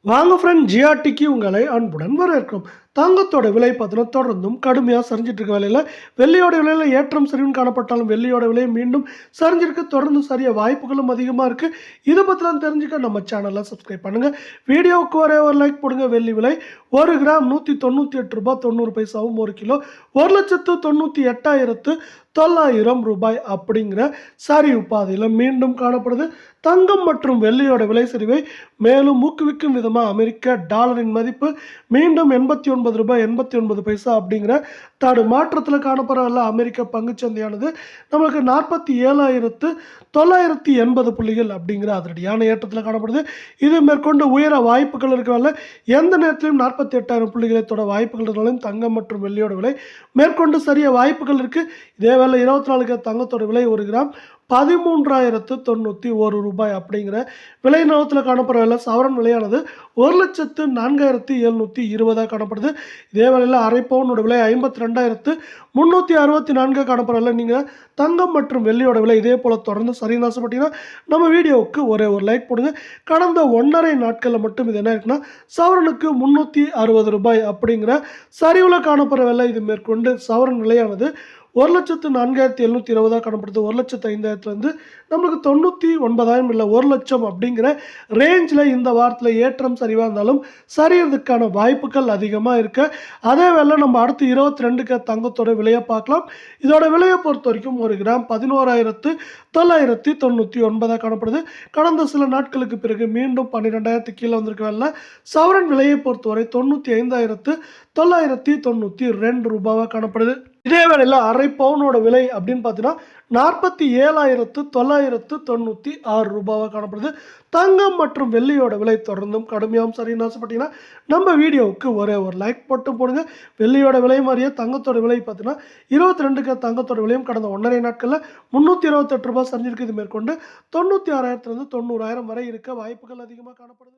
வாங்க ஃப்ரெண்ட், ஜிஆர்டிக்கு உங்களை அன்புடன் வரவேற்கிறோம். தங்கத்தோட விலை பார்த்தீங்கன்னா தொடர்ந்தும் கடுமையாக சரிஞ்சிட்டு இருக்க வேலையில் வெள்ளியோட விலையில் ஏற்றம் சரிவுன்னு காணப்பட்டாலும் வெள்ளியோட விலை மீண்டும் சரிஞ்சிருக்கு. தொடர்ந்து சரிய வாய்ப்புகளும் அதிகமாக இருக்குது. இதை பற்றிலாம் தெரிஞ்சுக்க நம்ம சேனலை சப்ஸ்கிரைப் பண்ணுங்கள். வீடியோவுக்கு ஒரே ஒரு லைக் போடுங்க. வெள்ளி விலை 1 கிராம் 198 ரூபாய் 90 பைசாவும், 1 கிலோ 1,98,900 ரூபாய் அப்படிங்கிற சரிவு பாதையில் மீண்டும் காணப்படுது. தங்கம் மற்றும் வெள்ளியோட விலை சரிவை மேலும் ஊக்குவிக்கும் விதமாக அமெரிக்க டாலரின் மதிப்பு மீண்டும் 89 ரூபாய் 89 பைசா அப்படிங்கிற மாற்றத்தில் காணப்படுற அமெரிக்க பங்குச்சந்தையானது நம்மளுக்கு 47,980 புள்ளிகள் அப்படிங்கிற அதிரடியான ஏற்றத்தில் காணப்படுது. இது மேற்கொண்டு உயர வாய்ப்புகள் இருக்கிறனால எந்த நேரத்திலும் 48,000 புள்ளிகளை தொட வாய்ப்புகள் இருந்தாலும் தங்கம் மற்றும் வெள்ளியோட விலை மேற்கொண்டு சரிய வாய்ப்புகள் இருக்குது. இதே வேலை 24 தங்கத்தோட விலை 1 கிராம் 13,091 ரூபாய் அப்படிங்கிற விலை நிலவரத்தில் காணப்படுற சவரன் விலையானது 1,04,720 காணப்படுது. இதே வேளையில் அரை பவுனோட விலை 52,364 காணப்படுறதில்ல. நீங்கள் தங்கம் மற்றும் வெள்ளியோட விலை இதே போல் தொடர்ந்து சரின்னு ஆசைப்பட்டீங்கன்னா நம்ம வீடியோவுக்கு ஒரே ஒரு லைக் போடுங்க. கடந்த 1.5 நாட்களில் மட்டும் இது என்ன இருக்குன்னா சவரனுக்கு 360 ரூபாய் அப்படிங்கிற சரிவில் காணப்படுற விலை. இது மேற்கொண்டு சவரன் விலையானது 1,04,720 காணப்படுது. 1,05,000 நம்மளுக்கு 99,000 இல்லை 1 லட்சம் அப்படிங்கிற ரேஞ்சில் இந்த வாரத்தில் ஏற்றம் சரிவாக இருந்தாலும் சரியறதுக்கான வாய்ப்புகள் அதிகமாக இருக்கு. அதே வேளை நம்ம அடுத்து 22 தங்கத்தோட விலையை பார்க்கலாம். இதோட விலையை பொறுத்த வரைக்கும் 1 கிராம் 11,999 காணப்படுது. கடந்த சில நாட்களுக்கு பிறகு மீண்டும் 12,000 கீழே வந்திருக்க வேலை சவரன் விலையை பொறுத்தவரை 95,992 ரூபாவாக காணப்படுது. இதே வேளையில் அரை பவுனோட விலை அப்படின்னு பார்த்தீங்கன்னா 47,996 ரூபாவாக காணப்படுது. தங்கம் மற்றும் வெள்ளியோட விலை தொடர்ந்தும் கடுமையாகவும் சரின்னு ஆசைப்பட்டீங்கன்னா நம்ம வீடியோவுக்கு ஒரே ஒரு லைக் போட்டு போடுங்க. வெள்ளியோட விலை மாதிரியே தங்கத்தோட விலை பார்த்தீங்கன்னா 22 தங்கத்தோட விலையும் கடந்த 1.5 நாட்களில் 328 ரூபாய் சரிஞ்சிருக்கு. இது மேற்கொண்டு 96,000 90,000 வரை இருக்க வாய்ப்புகள் அதிகமாக காணப்படுது.